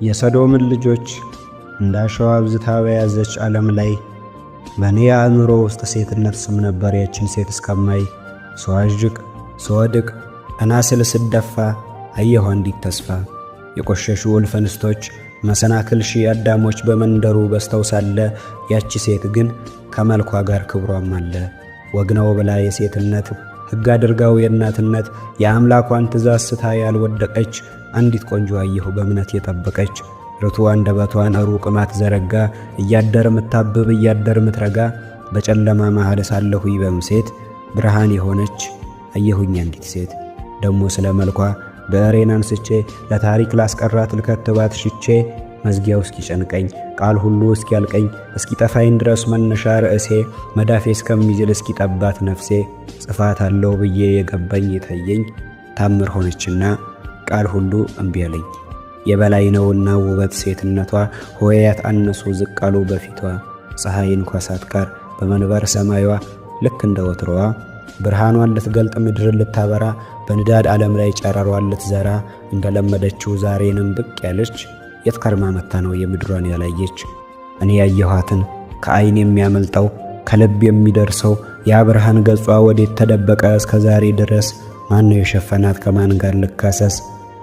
የሰዶምን ልጆች እንዳሸዋ አብዝታ በያዘች ዓለም ላይ በእኔ አእምሮ ውስጥ ሴትነት ስም ነበር። ያችን ሴት እስከማይ ስዋዥቅ ስወድቅ ቀና ስል ስደፋ አየሁ አንዲት ተስፋ። የቆሸሹ እልፍ እንስቶች መሰናክል ሺህ አዳሞች በመንደሩ በስተው ሳለ ያቺ ሴት ግን ከመልኳ ጋር ክብሯም አለ። ወግ ነው ብላ የሴትነት ሕግ አድርጋው የእናትነት የአምላኳን ትእዛዝ ስታ ያልወደቀች አንዲት ቆንጆ አየሁ በእምነት የጠበቀች። ርቱ አንደበቷን ሩቅ ማትዘረጋ እያደር ምታብብ እያደር ምትረጋ በጨለማ መሃል ሳለሁኝ በምሴት ብርሃን የሆነች አየሁኝ አንዲት ሴት። ደሞ ስለ መልኳ ብዕሬን አንስቼ ለታሪክ ላስቀራት ልከትባት ሽቼ መዝጊያው እስኪጨንቀኝ ቃል ሁሉ እስኪያልቀኝ እስኪጠፋኝ ድረስ መነሻ ርዕሴ መዳፌ እስከሚዝል እስኪጠባት ነፍሴ ጽፋት አለው ብዬ የገባኝ የታየኝ ታምር ሆነችና ቃል ሁሉ እምቢ አለኝ። የበላይ ነውና ውበት ሴትነቷ ሆያት አነሱ ዝቅ አሉ በፊቷ። ፀሐይን ኳሳት ጋር በመንበር ሰማይዋ ልክ እንደ ወትሮዋ ብርሃኗን ልትገልጥ ምድርን ልታበራ በንዳድ ዓለም ላይ ጨረሯን ልትዘራ እንደለመደችው ዛሬንም ብቅ ያለች የት ከርማ መታ ነው የምድሯን ያላየች። እኔ ያየኋትን ከዓይን የሚያመልጠው ከልብ የሚደርሰው ያ ብርሃን ገጿ ወዴት ተደበቀ እስከ ዛሬ ድረስ? ማን ነው የሸፈናት ከማን ጋር ልካሰስ?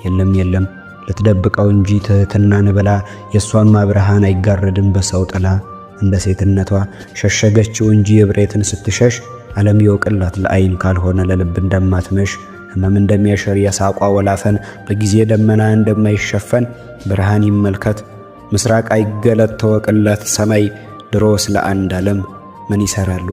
የለም የለም ልትደብቀው እንጂ ትሕትናን ብላ የእሷንማ ብርሃን አይጋረድም በሰው ጥላ። እንደ ሴትነቷ ሸሸገችው እንጂ እብሬትን ስትሸሽ ዓለም ይወቅላት ለዓይን ካልሆነ ለልብ እንደማትመሽ። ሕመም እንደሚያሸር የሳቋ ወላፈን በጊዜ ደመና እንደማይሸፈን ብርሃን ይመልከት ምስራቅ አይገለጥ ተወቅለት ሰማይ ድሮስ ለአንድ ዓለም ምን ይሠራሉ?